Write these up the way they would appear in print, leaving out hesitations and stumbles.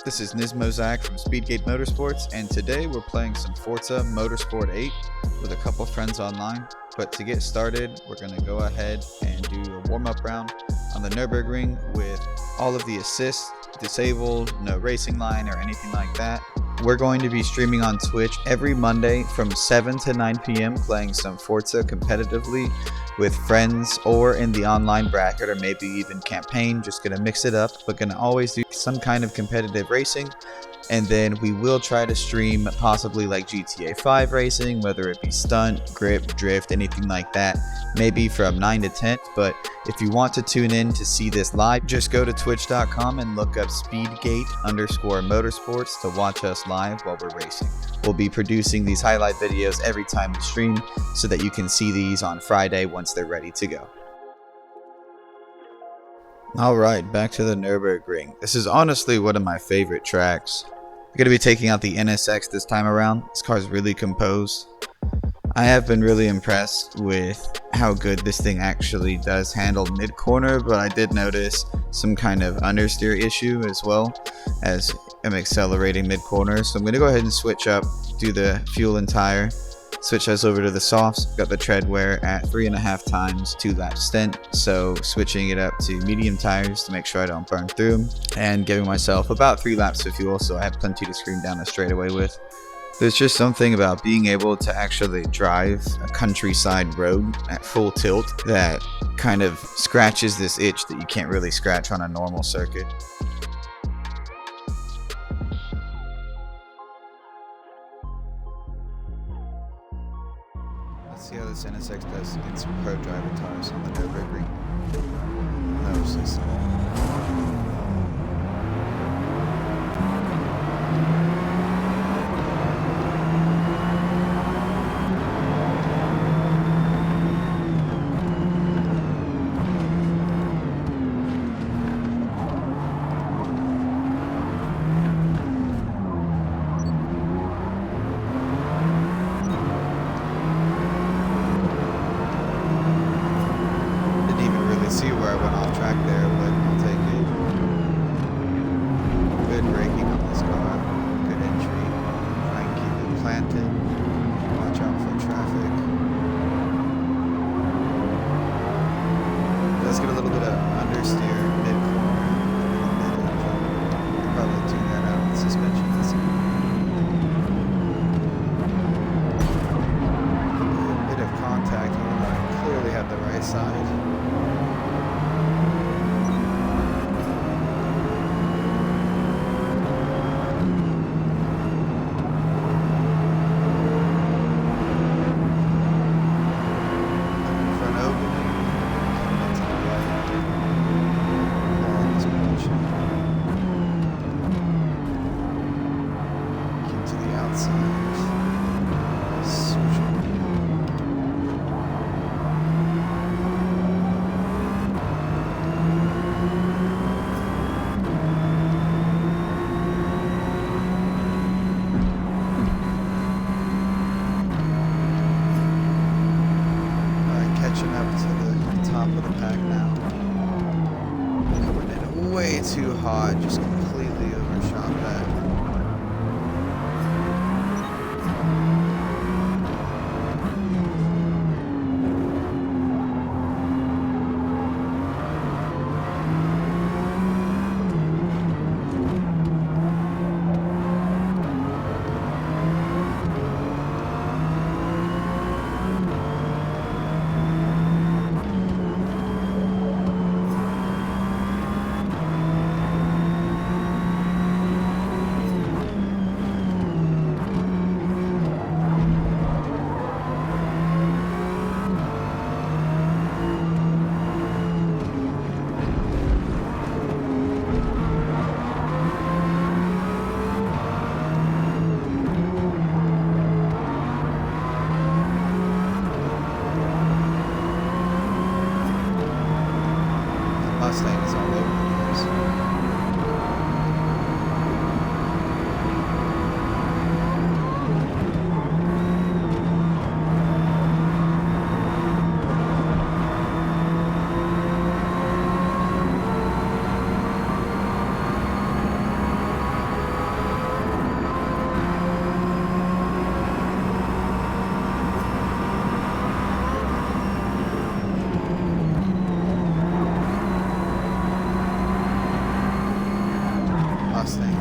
This is NISMO Zach from SpeedGate Motorsports, and today we're playing some Forza Motorsport 8 with a couple friends online. But to get started, we're going to go ahead and do a warm-up round on the Nürburgring with all of the assists disabled, no racing line or anything like that. We're going to be streaming on Twitch every Monday from 7 to 9 p.m. playing some Forza competitively with friends or in the online bracket or maybe even campaign. Just going to mix it up, but going to always do some kind of competitive racing. And then we will try to stream possibly like GTA 5 racing, whether it be stunt, grip, drift, anything like that, maybe from 9 to 10. But if you want to tune in to see this live, just go to twitch.com and look up SpeedGate_Motorsports to watch us live while we're racing. We'll be producing these highlight videos every time we stream so that you can see these on Friday once they're ready to go. Alright, back to the Nürburgring. This is honestly one of my favorite tracks. I'm going to be taking out the NSX this time around. This car is really composed. I have been really impressed with how good this thing actually does handle mid-corner, but I did notice some kind of understeer issue as well as I'm accelerating mid-corner. So I'm going to go ahead and switch up, do the fuel and tire, switch those over to the softs. Got the tread wear at 3.5 times 2-lap stint, so switching it up to medium tires to make sure I don't burn through them, and giving myself about 3 laps of fuel so I have plenty to scream down the straightaway with. There's just something about being able to actually drive a countryside road at full tilt that kind of scratches this itch that you can't really scratch on a normal circuit. Let's see how this NSX does against some pro driver tires on the Nürburgring. That was so small. See where I went off track there, but I'll take it. Good braking on this car, good entry, try and keep it planted, watch out for traffic. Let's get a little bit of understeer mid-corner, I'll probably tune that out with suspension. A bit of contact, I clearly have the right side. Catching up to the top of the pack now. Coming in way too hot, just completely overshot that.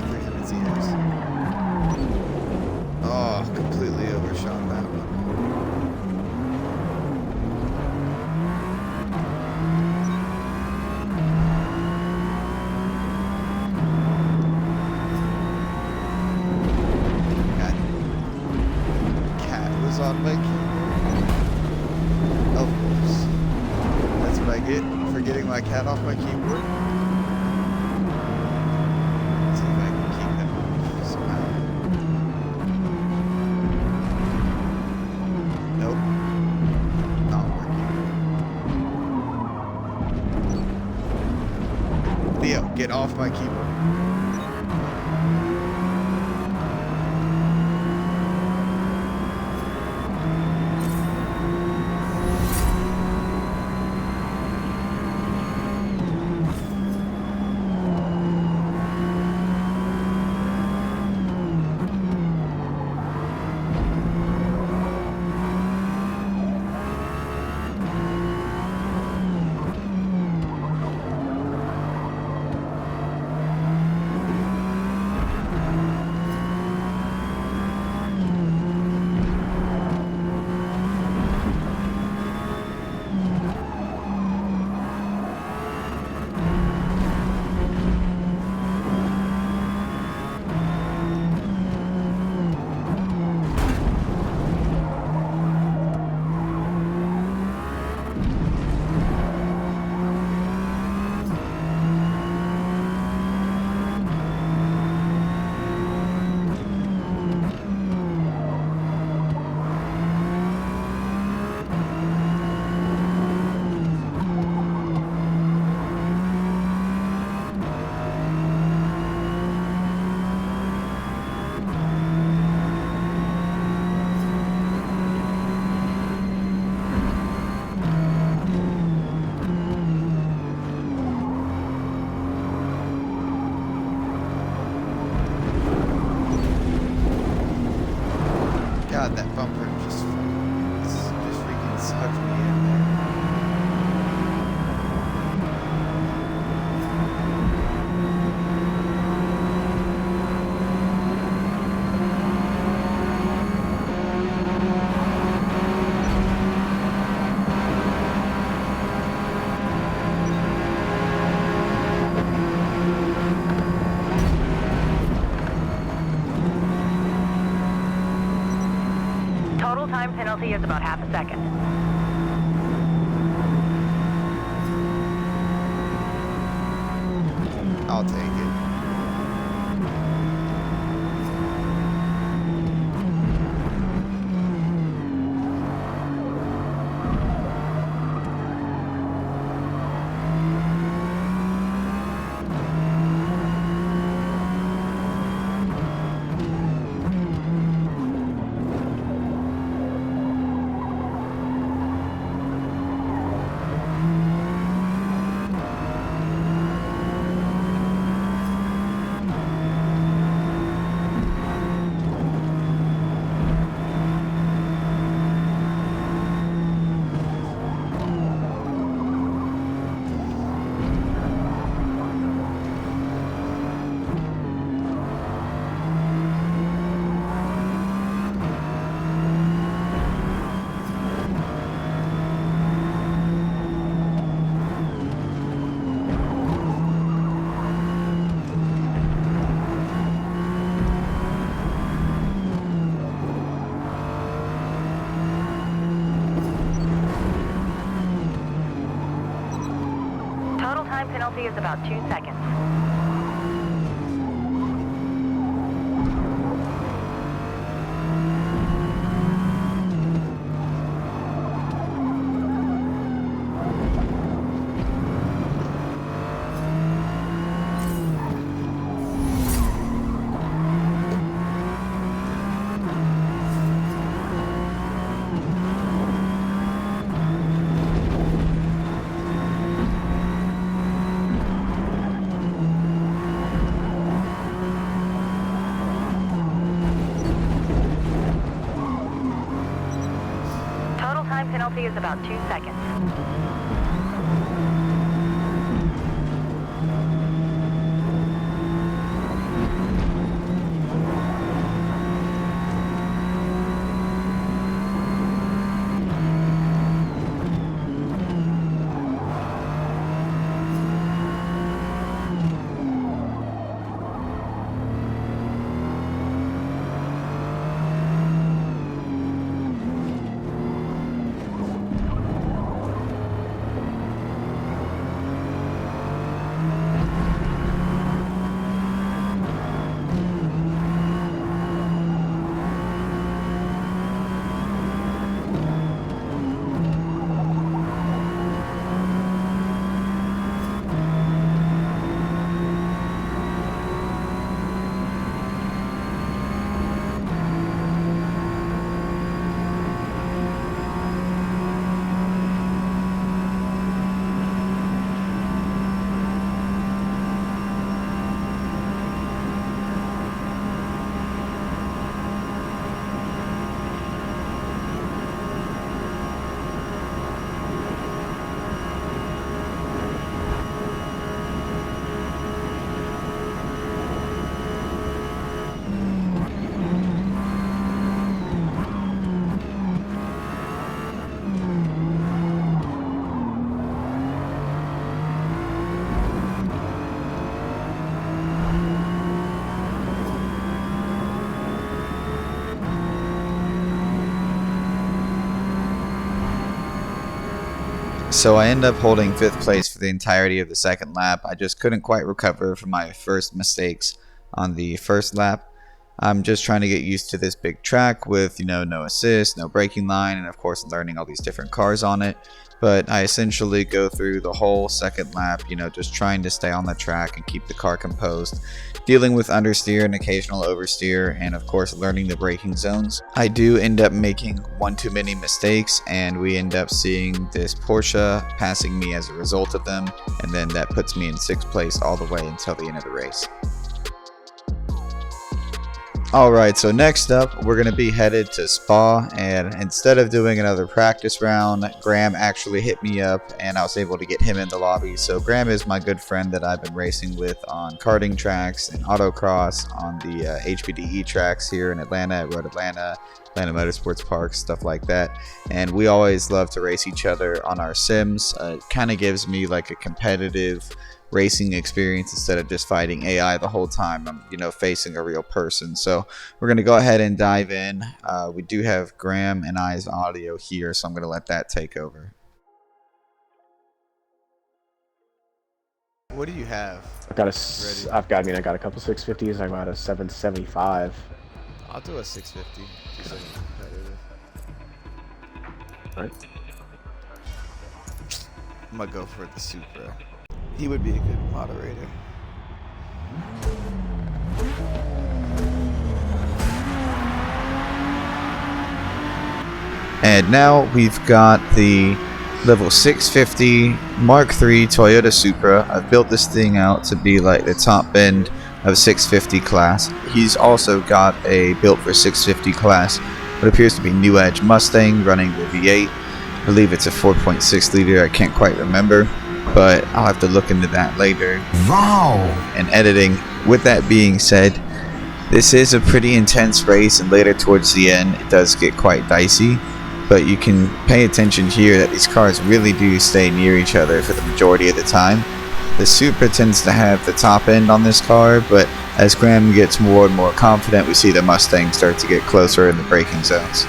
300 ZX. Oh, completely overshot that one. On my keyboard. Of course. That's what I get for getting my cat off my keyboard. Let's see if I can keep him off somehow. Nope. Not working. Leo, get off my keyboard. God, that bumper just freaking sucked me in there. Total time penalty is about half a second. I'll take it. Total time penalty is about 2 seconds. Time penalty is about 2 seconds. So I end up holding 5th place for the entirety of the second lap. I just couldn't quite recover from my first mistakes on the first lap. I'm just trying to get used to this big track with, no assist, no braking line, and of course learning all these different cars on it. But I essentially go through the whole second lap, just trying to stay on the track and keep the car composed, dealing with understeer and occasional oversteer, and of course learning the braking zones. I do end up making one too many mistakes, and we end up seeing this Porsche passing me as a result of them, and then that puts me in 6th place all the way until the end of the race. Alright, so next up, we're going to be headed to Spa, and instead of doing another practice round, Graham actually hit me up, and I was able to get him in the lobby. So Graham is my good friend that I've been racing with on karting tracks and autocross, on the HPDE tracks here in Atlanta, at Road Atlanta, Atlanta Motorsports Park, stuff like that. And we always love to race each other on our sims. It kind of gives me like a competitive racing experience instead of just fighting AI the whole time. I'm facing a real person. So we're going to go ahead and dive in. We do have Graham and I's audio here, so I'm going to let that take over. What do you have? I got a couple 650s. I got a 775. I'll do a 650. Right. I'm gonna go for the Supra. He would be a good moderator. And now we've got the level 650 Mark III Toyota Supra. I've built this thing out to be like the top end of 650 class. He's also got a built for 650 class what appears to be New Edge Mustang running the V8. I believe it's a 4.6 liter. I can't quite remember, but I'll have to look into that later. Wow! And editing. With that being said, this is a pretty intense race, and later towards the end it does get quite dicey, but you can pay attention here that these cars really do stay near each other for the majority of the time. The Supra tends to have the top end on this car, but as Graham gets more and more confident, we see the Mustang start to get closer in the braking zones.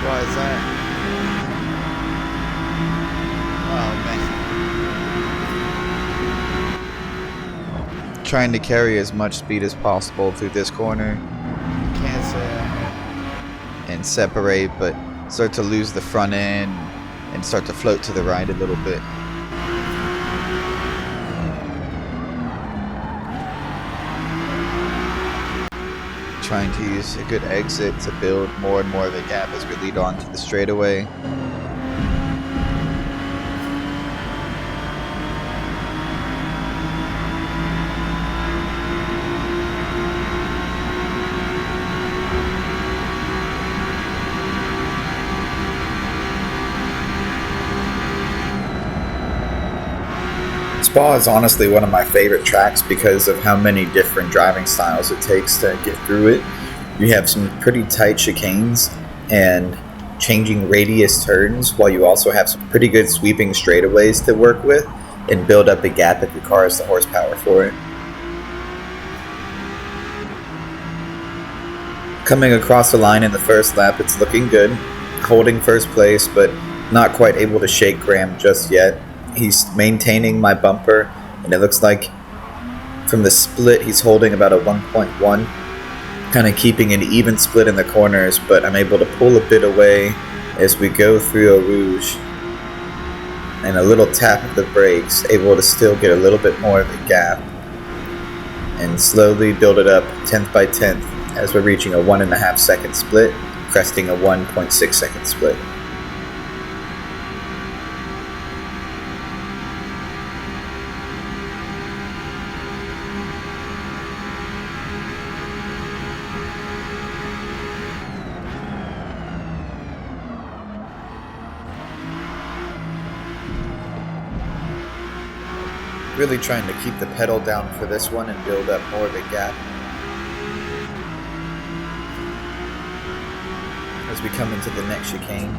Why is that? Oh man. Trying to carry as much speed as possible through this corner. Can't say. And separate, but start to lose the front end and start to float to the right a little bit. Trying to use a good exit to build more and more of a gap as we lead on to the straightaway. Spa is honestly one of my favorite tracks because of how many different driving styles it takes to get through it. You have some pretty tight chicanes and changing radius turns, while you also have some pretty good sweeping straightaways to work with and build up a gap if your car has the horsepower for it. Coming across the line in the first lap, it's looking good. Holding first place, but not quite able to shake Graham just yet. He's maintaining my bumper, and it looks like from the split he's holding about a 1.1, kind of keeping an even split in the corners, but I'm able to pull a bit away as we go through a rouge, and a little tap of the brakes, able to still get a little bit more of a gap, and slowly build it up 10th by 10th as we're reaching a 1.5 second split, cresting a 1.6 second split. Really trying to keep the pedal down for this one and build up more of a gap as we come into the next chicane.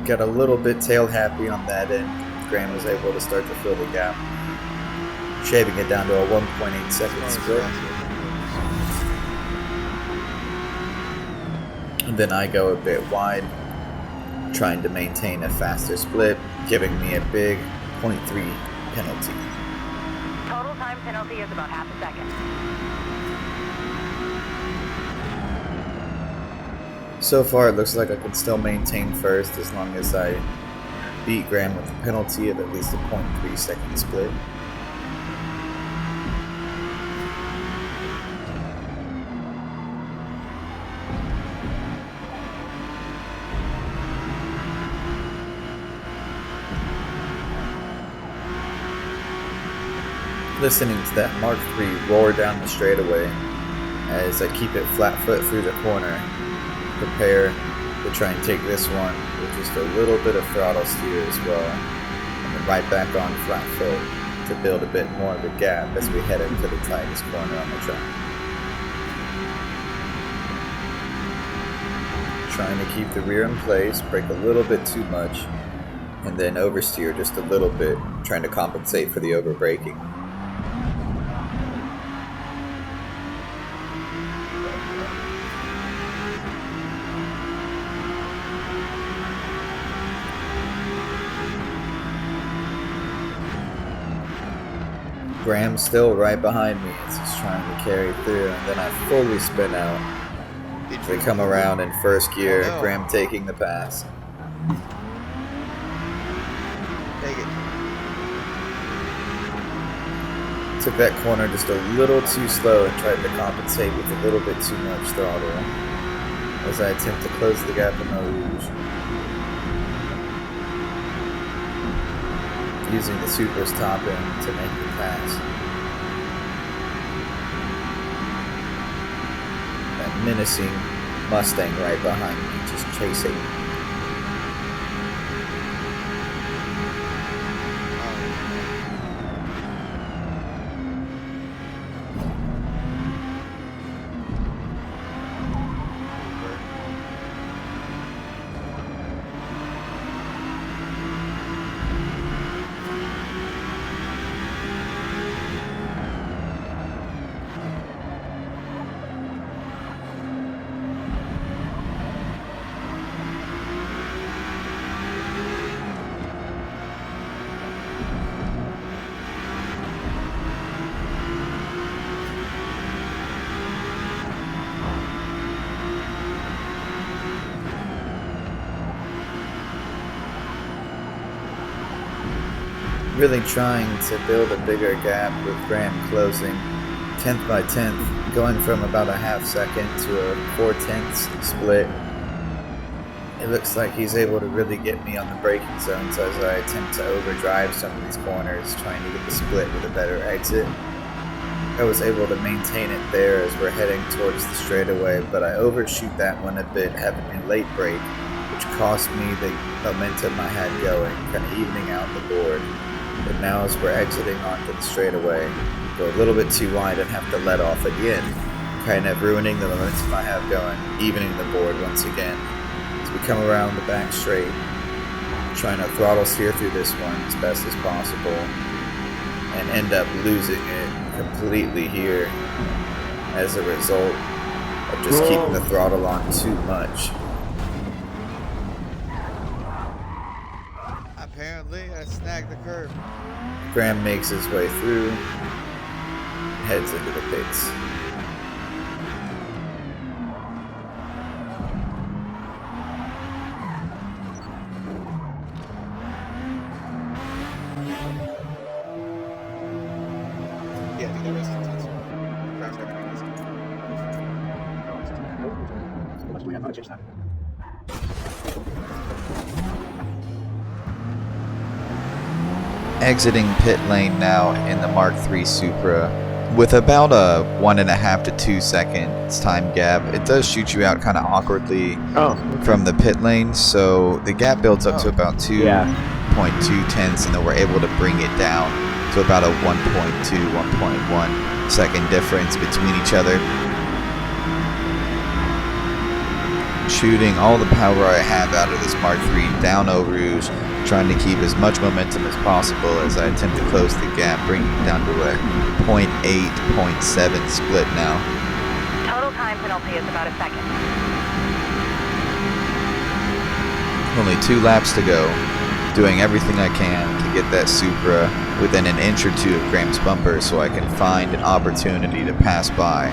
Got a little bit tail happy on that end. Graham was able to start to fill the gap, shaving it down to a 1.8 second split. And then I go a bit wide, trying to maintain a faster split, giving me a big 0.3 penalty. Total time penalty is about half a second. So far, it looks like I can still maintain first as long as I beat Graham with a penalty of at least a 0.3 second split. Listening to that Mark III roar down the straightaway as I keep it flat foot through the corner, prepare to try and take this one with just a little bit of throttle steer as well, and then right back on flat foot to build a bit more of a gap as we head into the tightest corner on the track. Trying to keep the rear in place, brake a little bit too much, and then oversteer just a little bit, trying to compensate for the overbraking. Graham's still right behind me as he's trying to carry through, and then I fully spin out. We come around in first gear, Oh, no. Graham taking the pass. Take it. Took that corner just a little too slow and tried to compensate with a little bit too much throttle as I attempt to close the gap in the Rouge. Using the Supra's top end to make the pass. That menacing Mustang right behind me, just chasing. Really trying to build a bigger gap with Graham closing 10th by 10th, going from about a half second to a 4/10 split. It looks like he's able to really get me on the braking zones as I attempt to overdrive some of these corners, trying to get the split with a better exit. I was able to maintain it there as we're heading towards the straightaway, but I overshoot that one a bit, having a late brake, which cost me the momentum I had going, kind of evening out the board. But now as we're exiting onto the straightaway, go a little bit too wide and have to let off again, kind of ruining the momentum I have going, evening the board once again. As we come around the back straight, trying to throttle steer through this one as best as possible, and end up losing it completely here as a result of just keeping the throttle on too much. Apparently, I snagged the curb. Graham makes his way through, heads into the pits. Yeah, I think that was intense. Graham's gonna make this. Exiting pit lane now in the Mark III Supra, With about a 1.5 to 2 seconds time gap, it does shoot you out kind of awkwardly from the pit lane, so the gap builds up to about 2.2 tenths, and then we're able to bring it down to about a 1.2, 1.1 second difference between each other. Shooting all the power I have out of this Mark III down Eau Rouge, trying to keep as much momentum as possible as I attempt to close the gap, bringing it down to a 0.8, 0.7 split now. Total time penalty is about a second. Only 2 laps to go, doing everything I can to get that Supra within an inch or two of Graham's bumper so I can find an opportunity to pass by.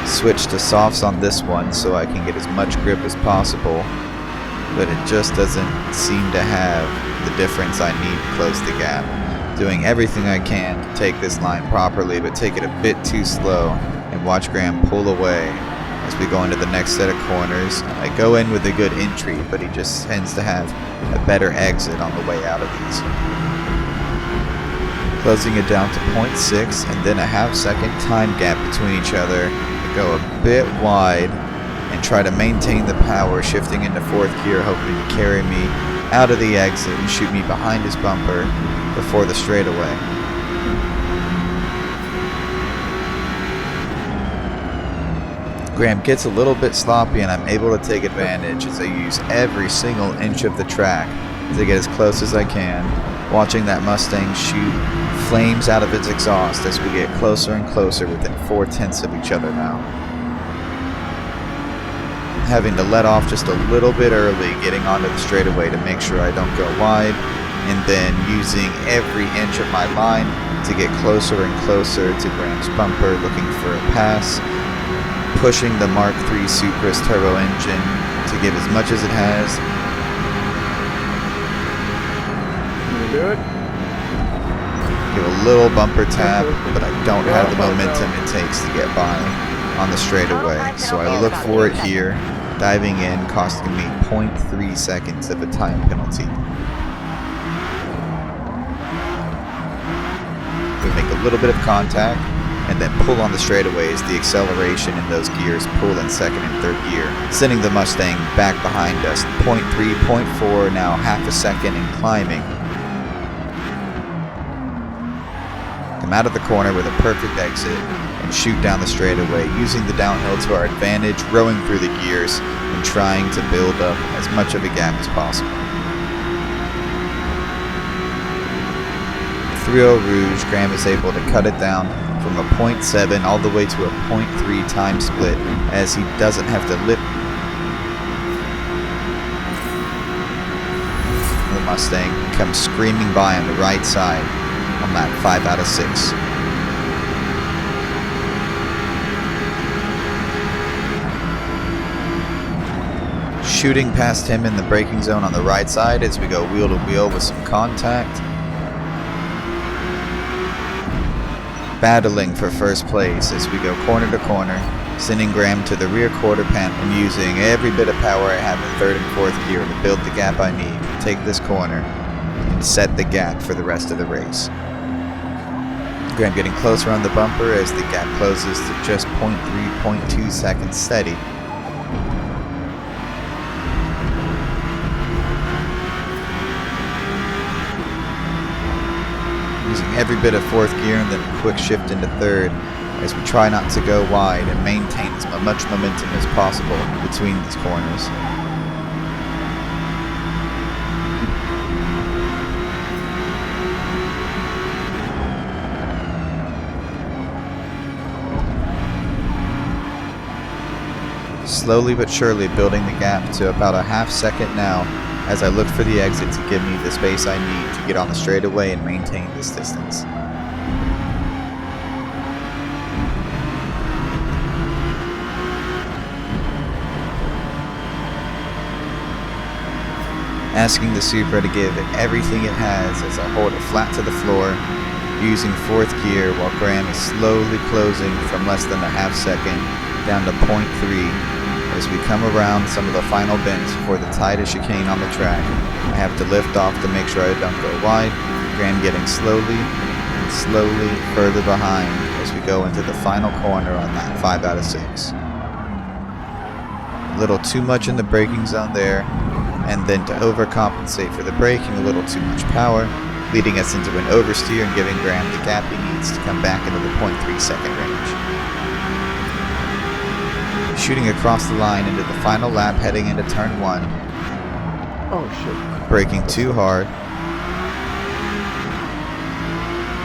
Switch to softs on this one so I can get as much grip as possible, but it just doesn't seem to have the difference I need to close the gap. Doing everything I can to take this line properly, but take it a bit too slow and watch Graham pull away as we go into the next set of corners. I go in with a good entry, but he just tends to have a better exit on the way out of these. Closing it down to 0.6 and then a half-second time gap between each other. Go a bit wide and try to maintain the power, shifting into 4th gear, hoping to carry me out of the exit and shoot me behind his bumper before the straightaway. Graham gets a little bit sloppy and I'm able to take advantage as I use every single inch of the track to get as close as I can, watching that Mustang shoot flames out of its exhaust as we get closer and closer within 4 tenths of each other now. Having to let off just a little bit early, getting onto the straightaway to make sure I don't go wide, and then using every inch of my line to get closer and closer to Graham's bumper, looking for a pass, pushing the Mark III Supra's turbo engine to give as much as it has. Do it. Give a little bumper tap, but I don't have the momentum it takes to get by on the straightaway, so I look for it here, diving in, costing me 0.3 seconds of a time penalty. We make a little bit of contact, and then pull on the straightaways. The acceleration in those gears pull in 2nd and 3rd gear, sending the Mustang back behind us. 0.3, 0.4, now half a second and climbing. Come out of the corner with a perfect exit and shoot down the straightaway, using the downhill to our advantage, rowing through the gears and trying to build up as much of a gap as possible. Through Eau Rouge, Graham is able to cut it down from a 0.7 all the way to a 0.3 time split, as he doesn't have to lip the Mustang comes screaming by on the right side on lap 5 out of 6. Shooting past him in the braking zone on the right side as we go wheel to wheel with some contact. Battling for first place as we go corner to corner, sending Graham to the rear quarter panel and using every bit of power I have in 3rd and 4th gear to build the gap I need to take this corner and set the gap for the rest of the race. Graham getting closer on the bumper as the gap closes to just 0.3, 0.2 seconds steady. Using every bit of 4th gear and then a quick shift into 3rd as we try not to go wide and maintain as much momentum as possible between these corners. Slowly but surely building the gap to about a half second now as I look for the exit to give me the space I need to get on the straightaway and maintain this distance. Asking the Supra to give it everything it has as I hold it flat to the floor, using 4th gear while Graham is slowly closing from less than a half second down to 0.3 As we come around some of the final bends before the tightest chicane on the track, I have to lift off to make sure I don't go wide. Graham getting slowly further behind as we go into the final corner on that 5 out of 6. A little too much in the braking zone there, and then to overcompensate for the braking, a little too much power, leading us into an oversteer and giving Graham the gap he needs to come back into the 0.3 second range. Shooting across the line into the final lap heading into turn 1. Oh shit. Braking too hard,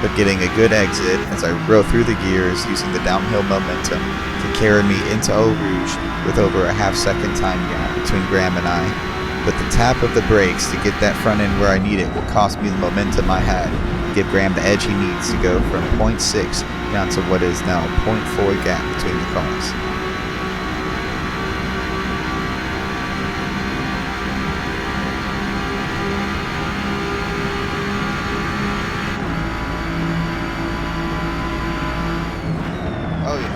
but getting a good exit as I row through the gears using the downhill momentum to carry me into Eau Rouge with over a half-second time gap between Graham and I. But the tap of the brakes to get that front end where I need it will cost me the momentum I had, give Graham the edge he needs to go from 0.6 down to what is now a 0.4 gap between the cars. Oh yeah.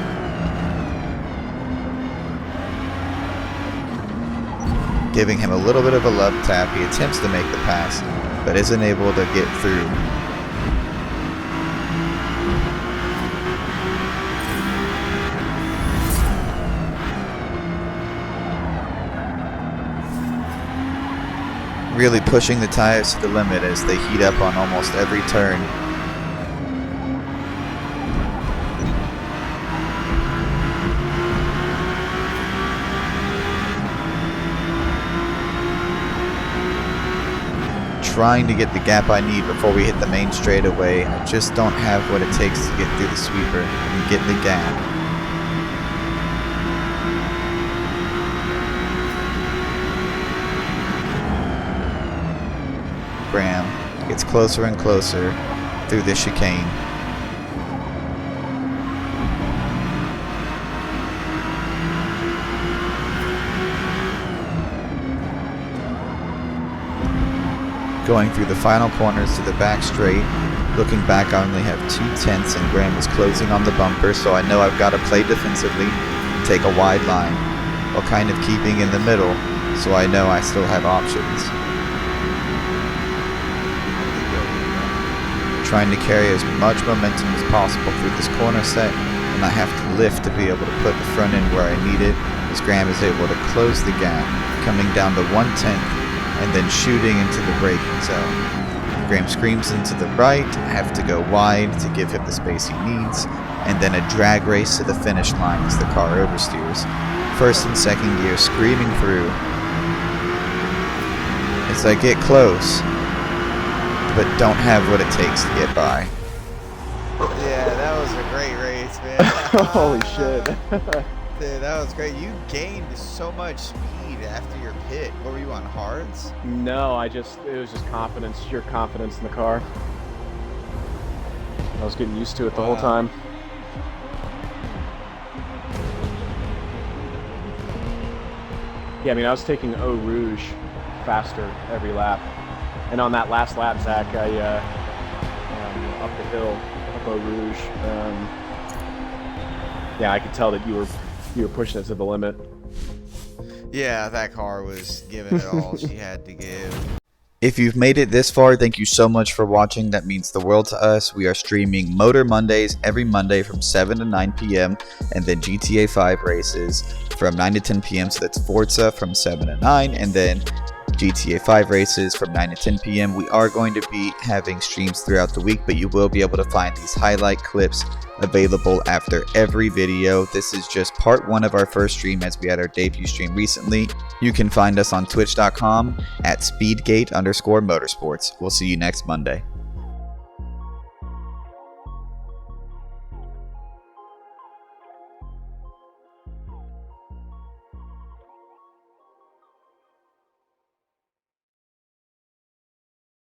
Giving him a little bit of a love tap, he attempts to make the pass, but isn't able to get through. Really pushing the tires to the limit as they heat up on almost every turn. Trying to get the gap I need before we hit the main straightaway. I just don't have what it takes to get through the sweeper and get the gap. Graham gets closer and closer through the chicane. Going through the final corners to the back straight. Looking back, I only have 2/10 and Graham is closing on the bumper, so I know I've got to play defensively and take a wide line, while kind of keeping in the middle, so I know I still have options. Trying to carry as much momentum as possible through this corner set, and I have to lift to be able to put the front end where I need it, as Graham is able to close the gap, coming down to 1/10 and then shooting into the braking zone. Graham screams into the right, I have to go wide to give him the space he needs, and then a drag race to the finish line as the car oversteers. First and second gear screaming through. As I get close, but don't have what it takes to get by. Yeah, that was a great race, man. Holy shit. Dude, that was great. You gained so much speed after your pit. What were you on, hards? No, it was just confidence, sheer confidence in the car. I was getting used to it the whole time. Yeah, I mean, I was taking Eau Rouge faster every lap. And on that last lap, Zach, I up the hill, up Eau Rouge. Yeah, I could tell that you were pushing it to the limit. Yeah, that car was giving it all she had to give. If you've made it this far, thank you so much for watching. That means the world to us. We are streaming Motor Mondays every Monday from 7 to 9 p.m. and then GTA 5 races from 9 to 10 p.m. So that's Forza from 7 to 9 and then GTA 5 races from 9 to 10 p.m. We are going to be having streams throughout the week, but you will be able to find these highlight clips available after every video. This is just part 1 of our first stream as we had our debut stream recently. You can find us on twitch.com at SpeedGate_Motorsports. We'll see you next Monday.